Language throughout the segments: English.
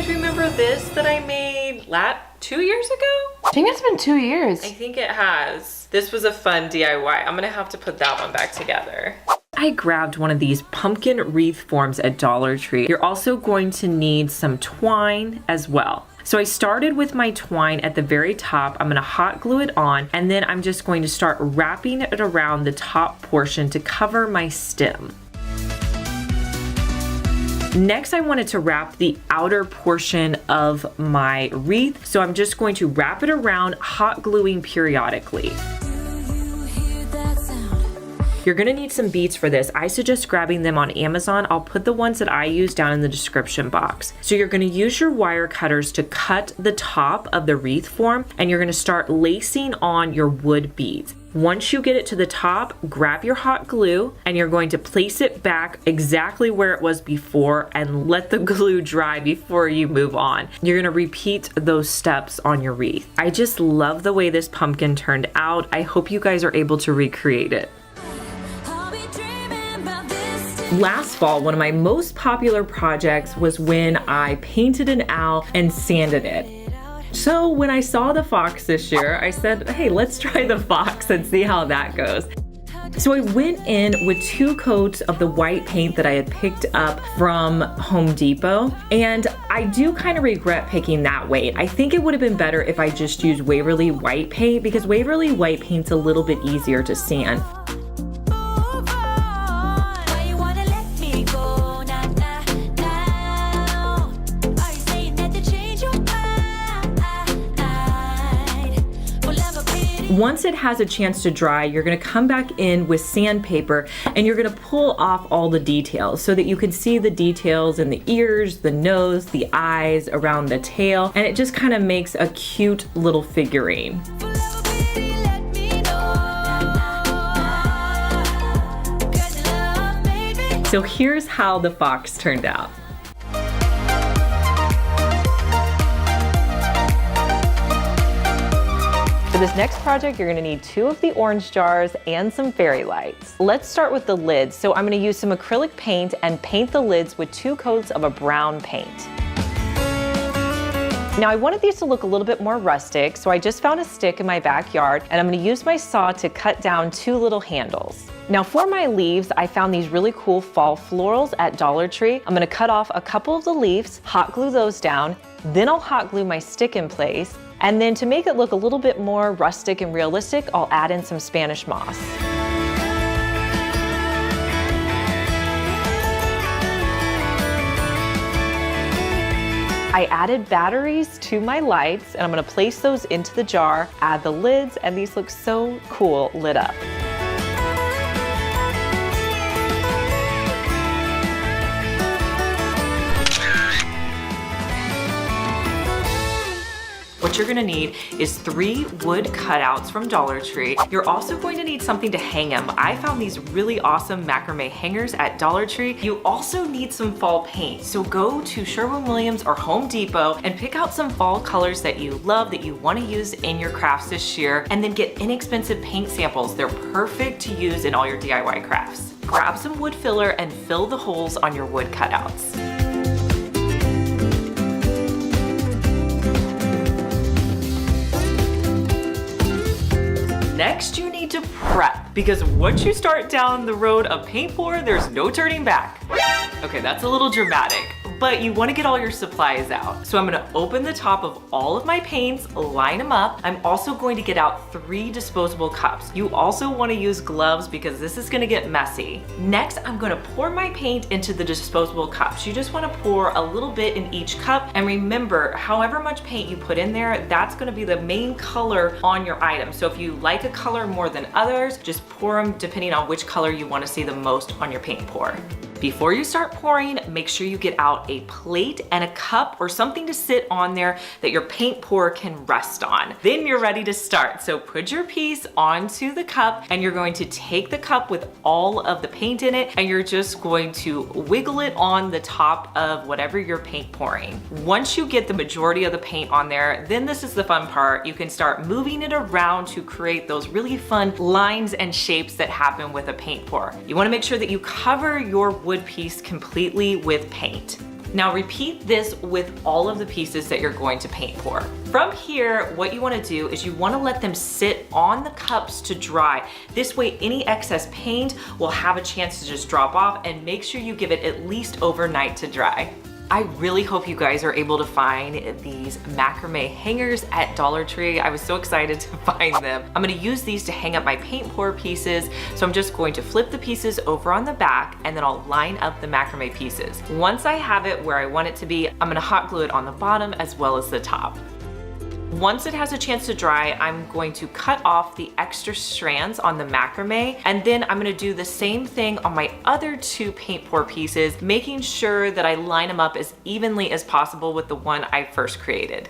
guys remember this that I made 2 years ago? I think it's been 2 years. I think it has. This was a fun DIY. I'm gonna have to put that one back together. I grabbed one of these pumpkin wreath forms at Dollar Tree. You're also going to need some twine as well. So I started with my twine at the very top. I'm gonna hot glue it on, and then I'm just going to start wrapping it around the top portion to cover my stem. Next, I wanted to wrap the outer portion of my wreath. So I'm just going to wrap it around, hot gluing periodically. You're gonna need some beads for this. I suggest grabbing them on Amazon. I'll put the ones that I use down in the description box. So you're gonna use your wire cutters to cut the top of the wreath form, and you're gonna start lacing on your wood beads. Once you get it to the top, grab your hot glue and you're going to place it back exactly where it was before and let the glue dry before you move on. You're gonna repeat those steps on your wreath. I just love the way this pumpkin turned out. I hope you guys are able to recreate it. Last fall, one of my most popular projects was when I painted an owl and sanded it. So when I saw the fox this year, I said, hey, let's try the fox and see how that goes. So I went in with 2 coats of the white paint that I had picked up from Home Depot, and I do kind of regret picking that weight. I think it would have been better if I just used Waverly white paint, because Waverly white paint's a little bit easier to sand. Once it has a chance to dry, you're gonna come back in with sandpaper and you're gonna pull off all the details so that you can see the details in the ears, the nose, the eyes, around the tail, and it just kind of makes a cute little figurine. So here's how the fox turned out. For this next project, you're gonna need 2 of the orange jars and some fairy lights. Let's start with the lids. So I'm gonna use some acrylic paint and paint the lids with 2 coats of a brown paint. Now I wanted these to look a little bit more rustic, so I just found a stick in my backyard and I'm gonna use my saw to cut down 2 little handles. Now for my leaves, I found these really cool fall florals at Dollar Tree. I'm gonna cut off a couple of the leaves, hot glue those down, then I'll hot glue my stick in place. And then to make it look a little bit more rustic and realistic, I'll add in some Spanish moss. I added batteries to my lights and I'm gonna place those into the jar, add the lids, and these look so cool lit up. What you're gonna need is 3 wood cutouts from Dollar Tree. You're also going to need something to hang them. I found these really awesome macrame hangers at Dollar Tree. You also need some fall paint. So go to Sherwin-Williams or Home Depot and pick out some fall colors that you love, that you wanna use in your crafts this year, and then get inexpensive paint samples. They're perfect to use in all your DIY crafts. Grab some wood filler and fill the holes on your wood cutouts. Next, you need to prep, because once you start down the road of paint pour, there's no turning back. Okay, that's a little dramatic, but you want to get all your supplies out. So I'm going to open the top of all of my paints, line them up. I'm also going to get out 3 disposable cups. You also want to use gloves because this is going to get messy. Next, I'm going to pour my paint into the disposable cups. You just want to pour a little bit in each cup, and remember, however much paint you put in there, that's going to be the main color on your item. So if you like a color more than others, just pour them depending on which color you want to see the most on your paint pour. Before you start pouring, make sure you get out a plate and a cup or something to sit on there that your paint pour can rest on. Then you're ready to start. So put your piece onto the cup and you're going to take the cup with all of the paint in it and you're just going to wiggle it on the top of whatever you're paint pouring. Once you get the majority of the paint on there, then this is the fun part. You can start moving it around to create those really fun lines and shapes that happen with a paint pour. You want to make sure that you cover your wood piece completely with paint. Now repeat this with all of the pieces that you're going to paint pour. From here, what you want to do is you want to let them sit on the cups to dry. This way, any excess paint will have a chance to just drop off, and make sure you give it at least overnight to dry. I really hope you guys are able to find these macrame hangers at Dollar Tree. I was so excited to find them. I'm gonna use these to hang up my paint pour pieces. So I'm just going to flip the pieces over on the back, and then I'll line up the macrame pieces. Once I have it where I want it to be, I'm gonna hot glue it on the bottom as well as the top. Once it has a chance to dry, I'm going to cut off the extra strands on the macrame, and then I'm gonna do the same thing on my other 2 paint pour pieces, making sure that I line them up as evenly as possible with the one I first created.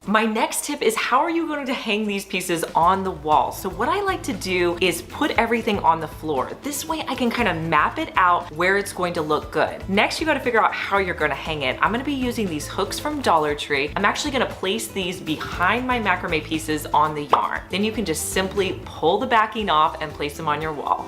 My next tip is, how are you going to hang these pieces on the wall? So what I like to do is put everything on the floor. This way I can kind of map it out where it's going to look good. Next, you got to figure out how you're going to hang it. I'm going to be using these hooks from Dollar Tree. I'm actually going to place these behind my macrame pieces on the yarn. Then you can just simply pull the backing off and place them on your wall.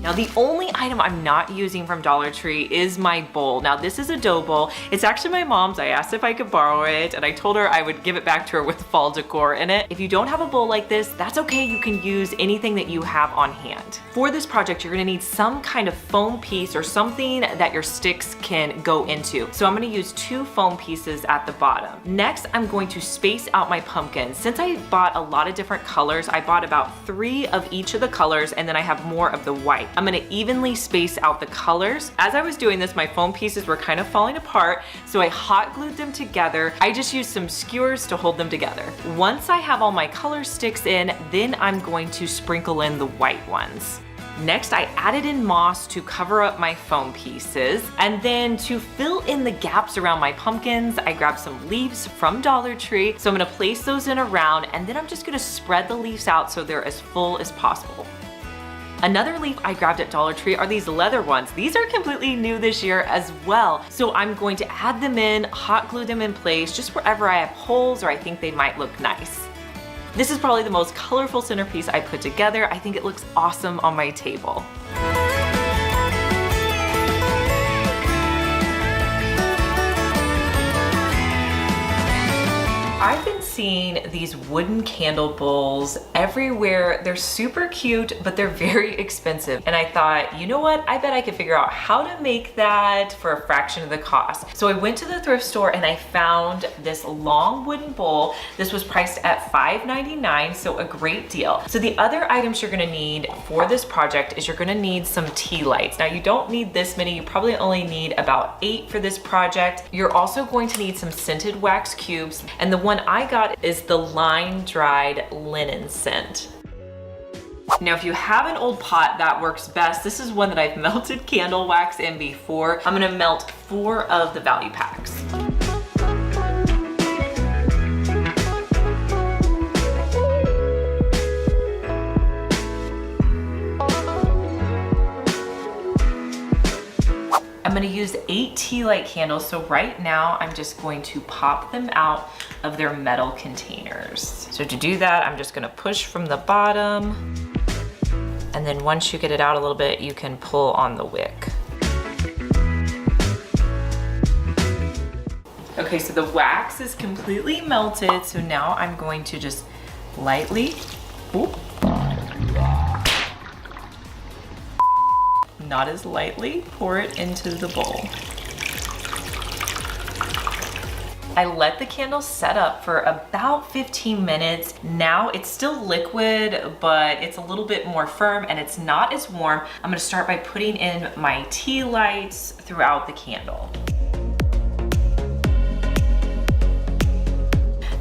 Now the only item I'm not using from Dollar Tree is my bowl. Now this is a dough bowl. It's actually my mom's. I asked if I could borrow it, and I told her I would give it back to her with fall decor in it. If you don't have a bowl like this, that's okay. You can use anything that you have on hand. For this project, you're gonna need some kind of foam piece or something that your sticks can go into. So I'm gonna use 2 foam pieces at the bottom. Next, I'm going to space out my pumpkins. Since I bought a lot of different colors, I bought about 3 of each of the colors, and then I have more of the white. I'm gonna evenly space out the colors. As I was doing this, my foam pieces were kind of falling apart, so I hot glued them together. I just used some skewers to hold them together. Once I have all my color sticks in, then I'm going to sprinkle in the white ones. Next, I added in moss to cover up my foam pieces. And then to fill in the gaps around my pumpkins, I grabbed some leaves from Dollar Tree. So I'm gonna place those in around, and then I'm just gonna spread the leaves out so they're as full as possible. Another leaf I grabbed at Dollar Tree are these leather ones. These are completely new this year as well. So I'm going to add them in, hot glue them in place, just wherever I have holes or I think they might look nice. This is probably the most colorful centerpiece I put together. I think it looks awesome on my table. I've been seeing these wooden candle bowls everywhere. They're super cute, but they're very expensive. And I thought, you know what? I bet I could figure out how to make that for a fraction of the cost. So I went to the thrift store and I found this long wooden bowl. This was priced at $5.99, so a great deal. So the other items you're gonna need for this project is you're gonna need some tea lights. Now you don't need this many, you probably only need about 8 for this project. You're also going to need some scented wax cubes, and the one I got is the line dried linen scent. Now, if you have an old pot, that works best. This is one that I've melted candle wax in before. I'm gonna melt 4 of the value packs. I'm gonna use 8 tea light candles. So right now I'm just going to pop them out of their metal containers. So to do that, I'm just gonna push from the bottom. And then once you get it out a little bit, you can pull on the wick. Okay, so the wax is completely melted. So now I'm going to just lightly, not as lightly, pour it into the bowl. I let the candle set up for about 15 minutes. Now it's still liquid, but it's a little bit more firm and it's not as warm. I'm gonna start by putting in my tea lights throughout the candle.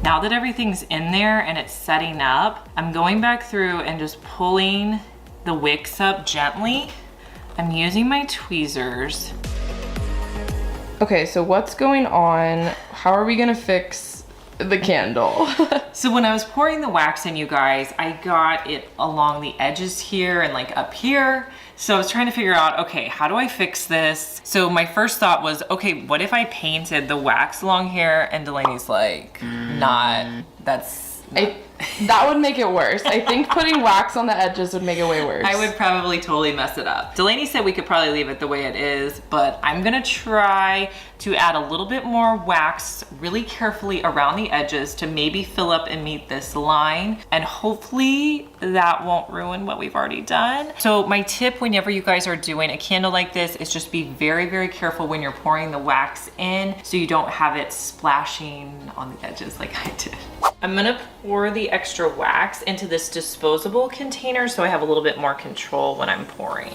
Now that everything's in there and it's setting up, I'm going back through and just pulling the wicks up gently. I'm using my tweezers. Okay, so what's going on? How are we gonna fix the candle? So when I was pouring the wax in, you guys, I got it along the edges here and like up here. So I was trying to figure out, okay, how do I fix this? So my first thought was, okay, what if I painted the wax along here? And Delaney's like, that's not. I That would make it worse. I think putting wax on the edges would make it way worse. I would probably totally mess it up. Delaney said we could probably leave it the way it is, but I'm gonna try to add a little bit more wax really carefully around the edges to maybe fill up and meet this line. And hopefully that won't ruin what we've already done. So my tip whenever you guys are doing a candle like this is just be very, very careful when you're pouring the wax in so you don't have it splashing on the edges like I did. I'm gonna pour the extra wax into this disposable container so I have a little bit more control when I'm pouring.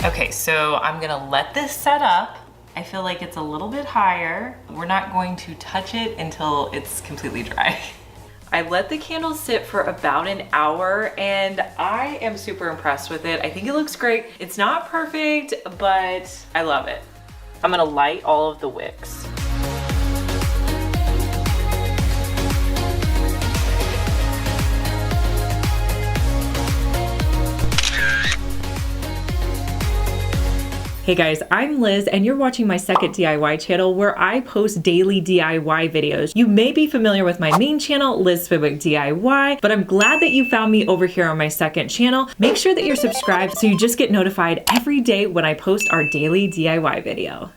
Okay, so I'm gonna let this set up. I feel like it's a little bit higher. We're not going to touch it until it's completely dry. I let the candle sit for about an hour and I am super impressed with it. I think it looks great. It's not perfect, but I love it. I'm gonna light all of the wicks. Hey guys, I'm Liz and you're watching my second DIY channel where I post daily DIY videos. You may be familiar with my main channel, Liz Fenwick DIY, but I'm glad that you found me over here on my second channel. Make sure that you're subscribed so you just get notified every day when I post our daily DIY video.